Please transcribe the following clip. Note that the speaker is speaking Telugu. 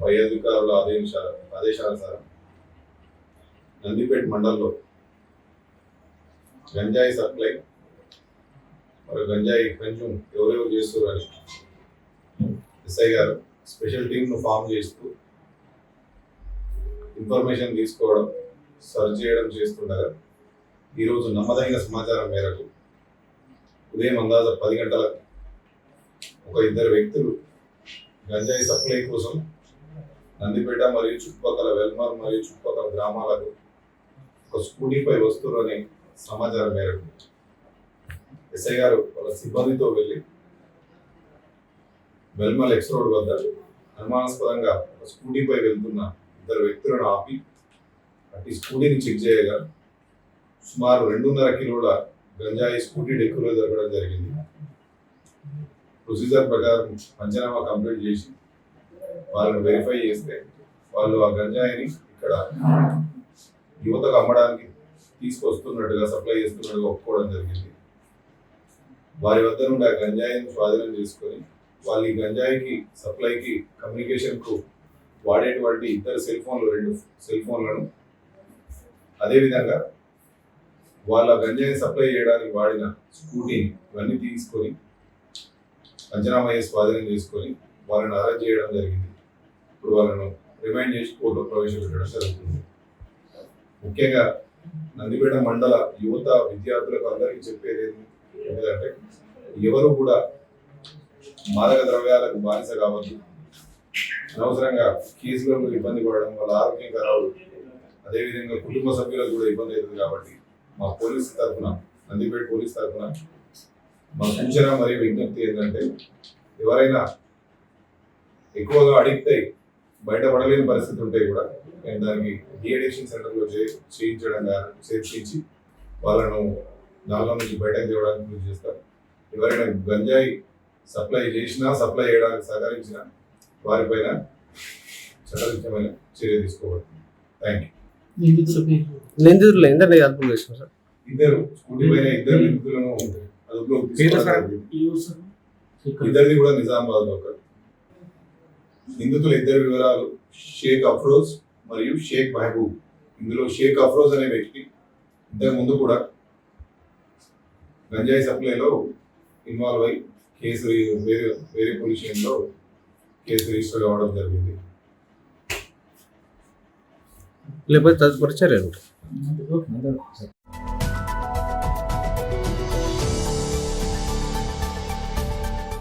పై అధికారుల ఆదేశానుసారం నందిపేట మండలంలో గంజాయి సప్లై మరియు గంజాయి కన్జ్యూమ్ ఎవరెవరు చేస్తున్నారని ఎస్ఐ గారు స్పెషల్ టీంను ఫామ్ చేస్తూ ఇన్ఫర్మేషన్ తీసుకోవడం సర్చ్ చేయడం చేస్తుండగా ఈరోజు నమ్మదగిన సమాచారం మేరకు ఉదయం అందాజ 10 గంటలకు ఒక ఇద్దరు వ్యక్తులు గంజాయి సప్లై కోసం నందిపేట మరియు చుట్టుపక్కల వెల్మర్ మరియు చుట్టుపక్కల గ్రామాలకు ఒక స్కూటీపై వస్తున్నారని సమాచారం మేరకు ఎస్ఐ గారు వాళ్ళ సిబ్బందితో వెళ్ళి వెల్మల్ ఎక్స్ రోడ్ వద్ద అనుమానాస్పదంగా ఒక స్కూటీపై వెళ్తున్న ఇద్దరు వ్యక్తులను ఆపి అటు స్కూటీని చెక్ చేయగా సుమారు 2.5 కిలోల గంజాయి స్కూటీ డెక్కులో దొరకడం జరిగింది. ప్రొసీజర్ ప్రకారం పంచనామా కంప్లీట్ చేసి వాళ్ళని వెరిఫై చేస్తే వాళ్ళు ఆ గంజాయిని ఇక్కడ యువతకు అమ్మడానికి తీసుకొస్తున్నట్టుగా సప్లై చేస్తున్నట్టుగా ఒప్పుకోవడం జరిగింది. వారి వద్ద నుండి ఆ గంజాయిని స్వాధీనం చేసుకొని వాళ్ళు ఈ గంజాయికి సప్లైకి కమ్యూనికేషన్కు వాడేటువంటి ఇద్దరు 2 సెల్ ఫోన్లను అదేవిధంగా వాళ్ళ గంజాయిని సప్లై చేయడానికి వాడిన స్కూటీని ఇవన్నీ తీసుకొని పంచనామా స్వాధీనం చేసుకొని వాళ్ళని అరెస్ట్ చేయడం జరిగింది. ఇప్పుడు వాళ్ళను రిమైండ్ చేసి కోర్టులో ప్రవేశపెట్టడం జరుగుతుంది. ముఖ్యంగా నందిపేట మండల యువత విద్యార్థులకు అందరికీ చెప్పేది ఏంటంటే ఎవరు కూడా మాదక ద్రవ్యాలకు బానిస కావద్దు. అనవసరంగా కేసులకు ఇబ్బంది పడడం వల్ల ఆరోగ్యం ఖరాబు, అదేవిధంగా కుటుంబ సభ్యులకు కూడా ఇబ్బంది అవుతుంది. కాబట్టి మా పోలీస్ తరఫున నందిపేట పోలీస్ తరఫున మా సూచన మరియు విజ్ఞప్తి ఏంటంటే ఎవరైనా ఎక్కువగా అడిక్ట్ అయ్యి బయటపడలేని పరిస్థితి ఉంటే కూడా నేను దానికి డిఅడిక్షన్ సెంటర్లో చేర్పించి వాళ్ళను దానిలో నుంచి బయటకు తేవడానికి కృషి చేస్తారు. ఎవరైనా గంజాయి సప్లై చేసినా సప్లై చేయడానికి సహకరించినా వారిపైన చట్టరీత్యమైన చర్య తీసుకోబడుతుంది. Thank you. నిందితులు ఎందరిని అదుపులో చేసినారు సార్? ఇద్దరు స్కూటీ పైన ఇద్దరు నిందితులను అదుపులో ఇద్దరిది కూడా నిజామాబాద్ లో. నిందితుల ఇద్దరు వివరాలు షేక్ అఫ్రోజ్ మరియు షేక్ మహబూబ్. ఇందులో షేక్ అఫ్రోజ్ అనే వ్యక్తి ఇంతకు ముందు కూడా గంజాయి సప్లైలో ఇన్వాల్వ్ అయి కేసు వేరే పోలీస్ స్టేషన్లో కేసు రిజిస్టర్ కావడం జరిగింది. లేకపోతే తదుపరి చర్యలు